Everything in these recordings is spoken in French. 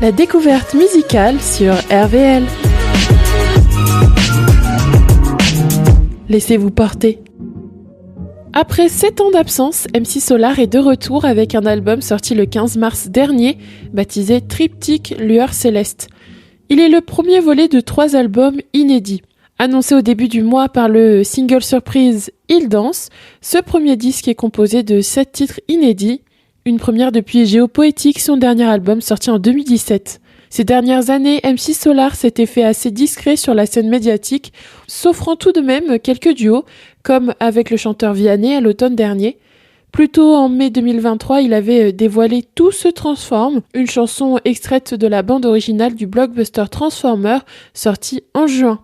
La découverte musicale sur RVL. Laissez-vous porter. Après 7 ans d'absence, MC Solar est de retour avec un album sorti le 15 mars dernier, baptisé Triptyque Lueur Céleste. Il est le premier volet de 3 albums inédits. Annoncé au début du mois par le single surprise Il Danse, ce premier disque est composé de 7 titres inédits, une première depuis Géopoétique, son dernier album sorti en 2017. Ces dernières années, MC Solar s'était fait assez discret sur la scène médiatique, s'offrant tout de même quelques duos, comme avec le chanteur Vianney à l'automne dernier. Plus tôt en mai 2023, il avait dévoilé Tout se transforme, une chanson extraite de la bande originale du blockbuster Transformer, sortie en juin.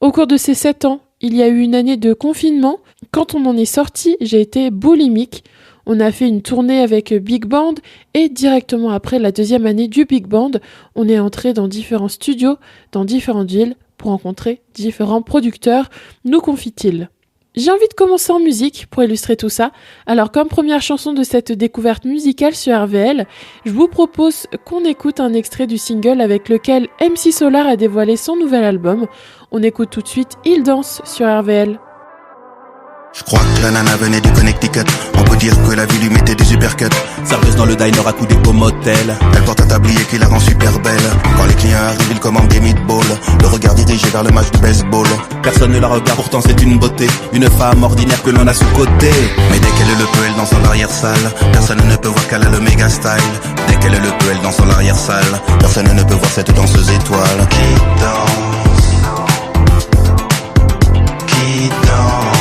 Au cours de ces 7 ans, il y a eu une année de confinement. Quand on en est sorti, j'ai été boulimique. On a fait une tournée avec Big Band et directement après la deuxième année du Big Band, on est entré dans différents studios, dans différentes villes pour rencontrer différents producteurs, nous confie-t-il. J'ai envie de commencer en musique pour illustrer tout ça. Alors comme première chanson de cette découverte musicale sur RVL, je vous propose qu'on écoute un extrait du single avec lequel MC Solar a dévoilé son nouvel album. On écoute tout de suite Il Danse sur RVL. Je crois que la nana venait du Connecticut. On peut dire que la vie lui mettait des uppercuts. Serveuse dans le diner accoudée au motel. Elle porte un tablier qui la rend super belle. Quand les clients arrivent, ils commandent des meatballs. Le regard dirigé vers le match de baseball. Personne ne la regarde, pourtant c'est une beauté. Une femme ordinaire que l'on a sous côté. Mais dès qu'elle le peut, elle danse dans l'arrière-salle. Personne ne peut voir qu'elle a le méga style. Dès qu'elle le peut, elle danse dans l'arrière-salle. Personne ne peut voir cette danseuse étoile. Qui danse, qui danse.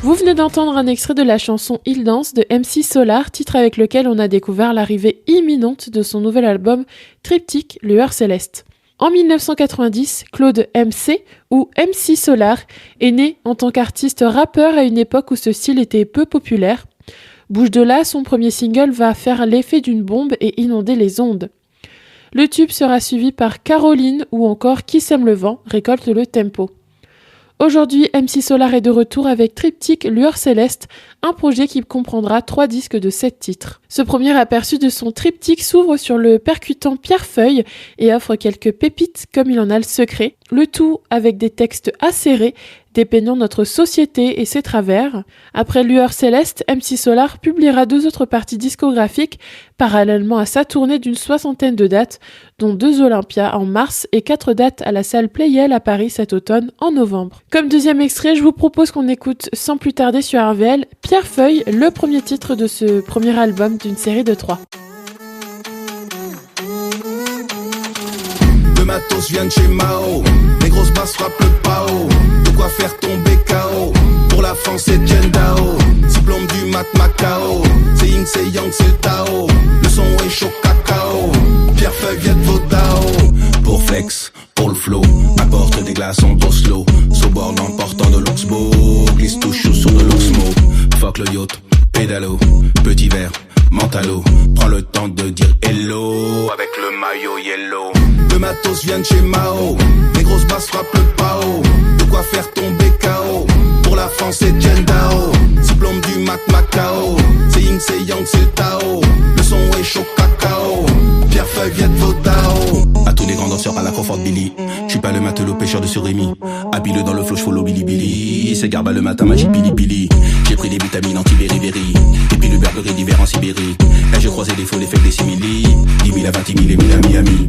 Vous venez d'entendre un extrait de la chanson Il Danse de MC Solar, titre avec lequel on a découvert l'arrivée imminente de son nouvel album Triptyque Lueur Céleste. En 1990, Claude MC, ou MC Solar, est né en tant qu'artiste rappeur à une époque où ce style était peu populaire. Bouge de là, son premier single va faire l'effet d'une bombe et inonder les ondes. Le tube sera suivi par Caroline ou encore Qui sème le vent, récolte le tempo. Aujourd'hui, MC Solar est de retour avec Triptyque Lueur Céleste, un projet qui comprendra 3 disques de 7 titres. Ce premier aperçu de son triptyque s'ouvre sur le percutant Pierrefeuille et offre quelques pépites comme il en a le secret, le tout avec des textes acérés dépeignant notre société et ses travers. Après Lueur Céleste, MC Solar publiera 2 autres parties discographiques parallèlement à sa tournée d'une 60aine de dates, dont 2 Olympia en mars et 4 dates à la salle Playel à Paris cet automne en novembre. Comme deuxième extrait, je vous propose qu'on écoute sans plus tarder sur RVL Pierrefeuille, le premier titre de ce premier album d'une série de 3. Le matos vient de chez Mao. Les grosses basses frappent le pao. De quoi faire tomber KO. Pour la France c'est Jendao. Diplôme du mat Macao. C'est Ying, c'est Yang, c'est le Tao. Le son est chaud cacao. Pierrefeuille vient de Vodao. Pour flex, pour le flow. Apporte des glaçons d'Oslo. Soborne en portant de l'Oxbow. Glisse tout chaud sur de l'Oxmo. Fuck le yacht, pédalo. Petit verre, mentalo. Prends le temps de dire hello. Avec le maillot yellow. Le matos vient de chez Mao. Les grosses basses frappent le pao. De quoi faire tomber KO. Pour la France c'est Jendao. Diplôme du mat Macao. C'est Ying, c'est Yang, c'est le Tao. Le son est chaud cacao. Pierrefeuille vient de Vodao. À tous les grands danseurs à la Crawford Billy. J'suis pas le matelot pêcheur de Surimi. Habile dans le flow, j'follow Billy Billy. C'est garba le matin, magie pili pili. J'ai pris des vitamines anti-beriberi. Et puis le Burberry d'hiver en Sibérie. Là j'ai croisé des faux, les faits des simili. 10 000 à 20 000 et 1000 à Miami.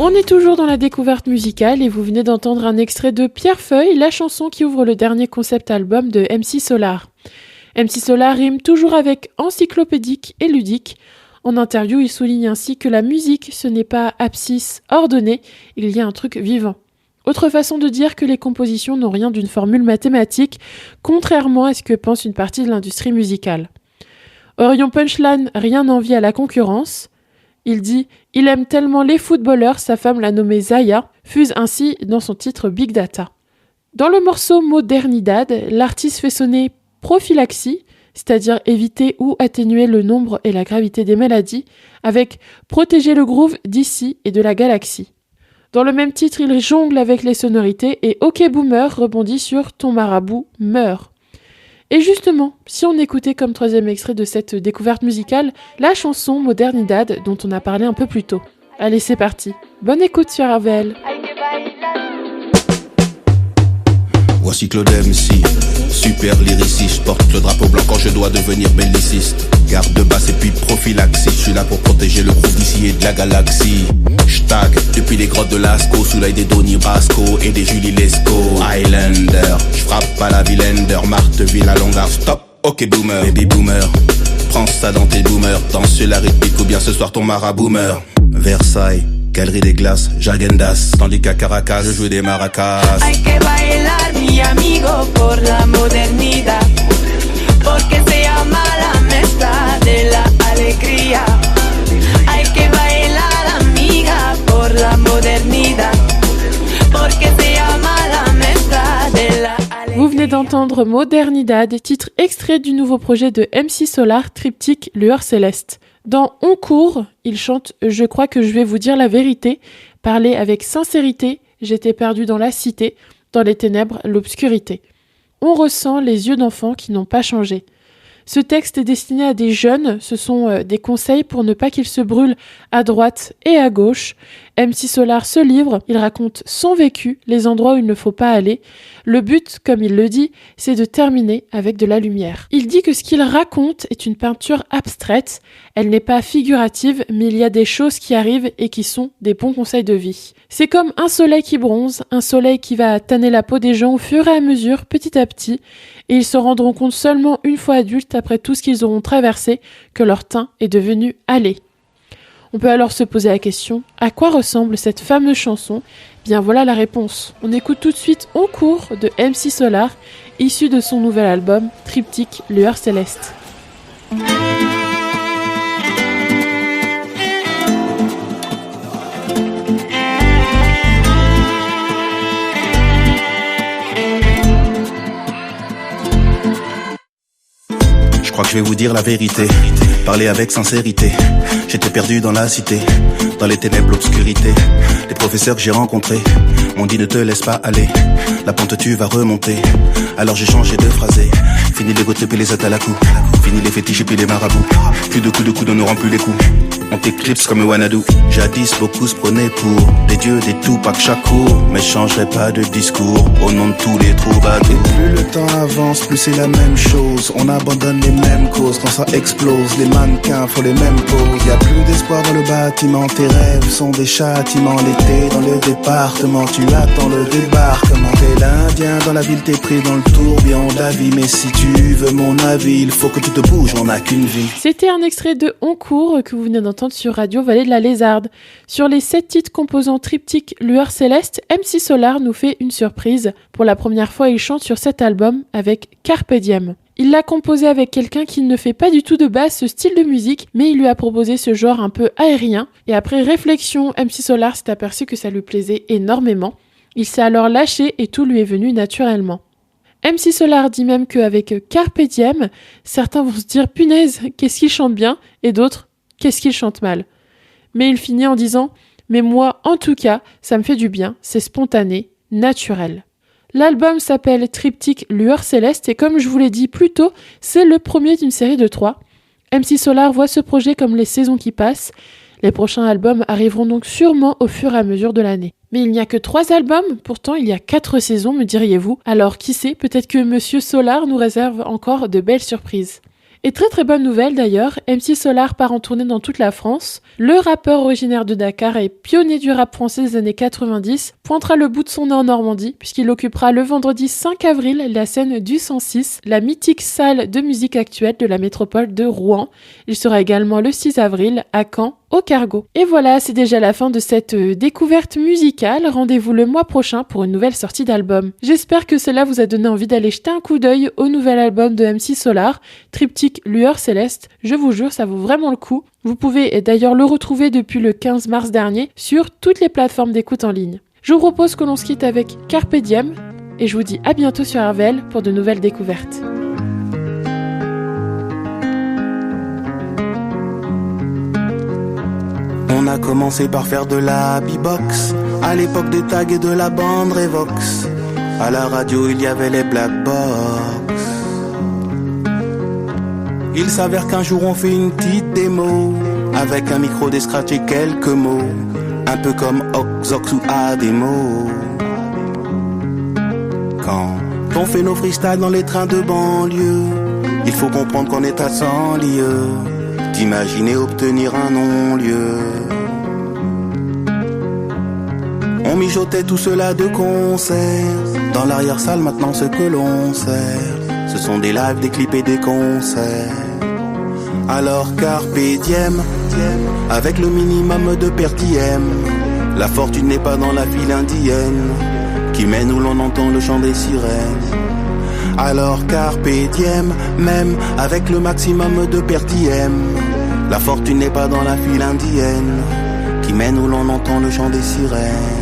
On est toujours dans la découverte musicale et vous venez d'entendre un extrait de Pierrefeuille, la chanson qui ouvre le dernier concept album de MC Solar. MC Solar rime toujours avec encyclopédique et ludique. En interview, il souligne ainsi que la musique, ce n'est pas abscisse ordonnée, il y a un truc vivant. Autre façon de dire que les compositions n'ont rien d'une formule mathématique, contrairement à ce que pense une partie de l'industrie musicale. Orion Punchline, rien n'envie à la concurrence. Il dit « Il aime tellement les footballeurs, sa femme l'a nommé Zaya », fuse ainsi dans son titre Big Data. Dans le morceau Modernidad, l'artiste fait sonner prophylaxie, c'est-à-dire éviter ou atténuer le nombre et la gravité des maladies, avec protéger le groove d'ici et de la galaxie. Dans le même titre, il jongle avec les sonorités et OK Boomer rebondit sur Ton marabout meurt. Et justement, si on écoutait comme troisième extrait de cette découverte musicale, la chanson Modernidad dont on a parlé un peu plus tôt. Allez, c'est parti. Bonne écoute sur RVL. Voici Claude MC, super lyriciste, je porte le drapeau blanc quand je dois devenir belliciste. Garde de basse et puis prophylaxie, je suis là pour protéger le groupe d'ici et de la galaxie. J'tag depuis les grottes de Lascaux, sous l'œil des Donny Brasco et des Julie Lescaut. Highlander, j'frappe à la Villander, Marteville à Longar, stop, ok boomer, baby boomer. Prends ça dans tes boomers, danse sur la rythmique ou bien ce soir ton maraboomer. Versailles, Galerie des Glaces, Jagendas, tandis qu'à Caracas je joue des maracas. Hay que bailar mi amigo por la modernidad, porque se llama la mezcla de la alegría. Hay que bailar amiga por la modernidad, porque se llama la mezcla de la alegría. Vous venez d'entendre Modernidad, titre extrait du nouveau projet de MC Solar, triptyque Lueur Céleste. Dans On court, il chante « Je crois que je vais vous dire la vérité, parler avec sincérité, j'étais perdu dans la cité, dans les ténèbres, l'obscurité. » On ressent les yeux d'enfants qui n'ont pas changé. Ce texte est destiné à des jeunes, ce sont des conseils pour ne pas qu'ils se brûlent à droite et à gauche. MC Solar se livre, il raconte son vécu, les endroits où il ne faut pas aller. Le but, comme il le dit, c'est de terminer avec de la lumière. Il dit que ce qu'il raconte est une peinture abstraite, elle n'est pas figurative, mais il y a des choses qui arrivent et qui sont des bons conseils de vie. C'est comme un soleil qui bronze, un soleil qui va tanner la peau des gens au fur et à mesure, petit à petit, et ils se rendront compte seulement une fois adultes, après tout ce qu'ils auront traversé, que leur teint est devenu hâlé. On peut alors se poser la question, à quoi ressemble cette fameuse chanson ? Bien voilà la réponse. On écoute tout de suite On court de MC Solar, issu de son nouvel album Triptyque Lueur Céleste. Je crois que je vais vous dire la vérité, parler avec sincérité. J'étais perdu dans la cité, dans les ténèbres, l'obscurité. Les professeurs que j'ai rencontrés m'ont dit ne te laisse pas aller, la pente tu vas remonter. Alors j'ai changé de phrasé, fini les go trip et les attes à la coupe, fini les fétiches et puis les marabouts. Plus de coups, on ne rend plus les coups. On t'éclipse comme Wanadu. Jadis beaucoup se prenaient pour des dieux, des Tupac Shakur, mais je changerai pas de discours au nom de tous les troubadours. Plus le temps avance, plus c'est la même chose. On abandonne les mêmes causes quand ça explose. Les mannequins font les mêmes poses. Y a plus d'espoir dans le bâtiment. Tes rêves sont des châtiments. L'été dans le département, tu attends le débarquement. T'es l'Indien dans la ville, t'es pris dans le tourbillon de la vie. Mais si tu veux mon avis, il faut que tu te bouges, on n'a qu'une vie. C'était un extrait de On court que vous venez d'entendre sur Radio Vallée de la Lézarde. Sur les 7 titres composant Triptyque Lueur Céleste, MC Solar nous fait une surprise. Pour la première fois, il chante sur cet album avec Carpe Diem. Il l'a composé avec quelqu'un qui ne fait pas du tout de base ce style de musique, mais il lui a proposé ce genre un peu aérien. Et après réflexion, MC Solar s'est aperçu que ça lui plaisait énormément. Il s'est alors lâché et tout lui est venu naturellement. MC Solar dit même qu'avec Carpe Diem, certains vont se dire « Punaise, qu'est-ce qu'il chante bien ?» et d'autres « Qu'est-ce qu'il chante mal ?» Mais il finit en disant « Mais moi, en tout cas, ça me fait du bien, c'est spontané, naturel. » L'album s'appelle Triptyque Lueur Céleste et comme je vous l'ai dit plus tôt, c'est le premier d'une série de 3. MC Solar voit ce projet comme les saisons qui passent. Les prochains albums arriveront donc sûrement au fur et à mesure de l'année. Mais il n'y a que 3 albums, pourtant il y a 4 saisons, me diriez-vous. Alors qui sait, peut-être que Monsieur Solar nous réserve encore de belles surprises. Et très bonne nouvelle d'ailleurs, MC Solar part en tournée dans toute la France. Le rappeur originaire de Dakar et pionnier du rap français des années 90 pointera le bout de son nez en Normandie puisqu'il occupera le vendredi 5 avril la scène du 106, la mythique salle de musique actuelle de la métropole de Rouen. Il sera également le 6 avril à Caen, au Cargo. Et voilà, c'est déjà la fin de cette découverte musicale. Rendez-vous le mois prochain pour une nouvelle sortie d'album. J'espère que cela vous a donné envie d'aller jeter un coup d'œil au nouvel album de MC Solar, Triptyque Lueur Céleste. Je vous jure, ça vaut vraiment le coup. Vous pouvez d'ailleurs le retrouver depuis le 15 mars dernier sur toutes les plateformes d'écoute en ligne. Je vous propose que l'on se quitte avec Carpe Diem et je vous dis à bientôt sur RVL pour de nouvelles découvertes. On a commencé par faire de la beatbox, à l'époque des tags et de la bande Revox. À la radio il y avait les black box. Il s'avère qu'un jour on fait une petite démo, avec un micro, des scratchs et quelques mots, un peu comme Oxox ou Ademo. Quand on fait nos freestyles dans les trains de banlieue, il faut comprendre qu'on est à 100 lieues d'imaginer obtenir un non-lieu. On mijotait tout cela de concert, dans l'arrière-salle maintenant ce que l'on sert, ce sont des lives, des clips et des concerts. Alors carpe diem, avec le minimum de per diem, la fortune n'est pas dans la file indienne qui mène où l'on entend le chant des sirènes. Alors carpe diem, même avec le maximum de per diem, la fortune n'est pas dans la file indienne qui mène où l'on entend le chant des sirènes.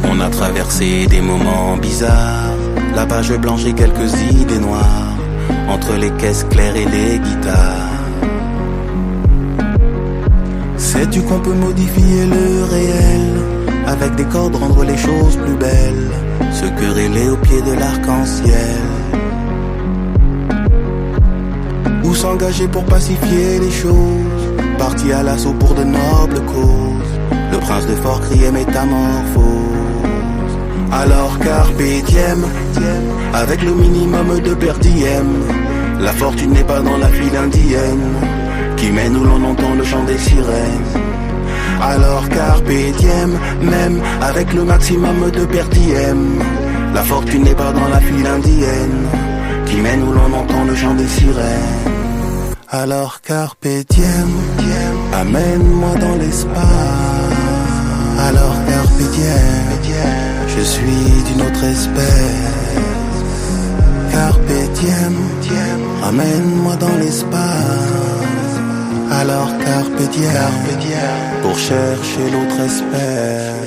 On a traversé des moments bizarres, la page blanche et quelques idées noires, entre les caisses claires et les guitares. Sais-tu qu'on peut modifier le réel, avec des cordes rendre les choses plus belles, se quereller au pied de l'arc-en-ciel, ou s'engager pour pacifier les choses, parti à l'assaut pour de nobles causes, le prince de Fort criait métamorphose. Alors carpe diem, avec le minimum de per diem, la fortune n'est pas dans la file indienne qui mène où l'on entend le chant des sirènes. Alors carpe diem, même avec le maximum de per diem, la fortune n'est pas dans la file indienne qui mène où l'on entend le chant des sirènes. Alors carpe diem, amène-moi dans l'espace. Alors carpe diem, je suis d'une autre espèce. Carpe diem, amène-moi dans l'espace. Alors carpe diem, pour chercher l'autre espèce.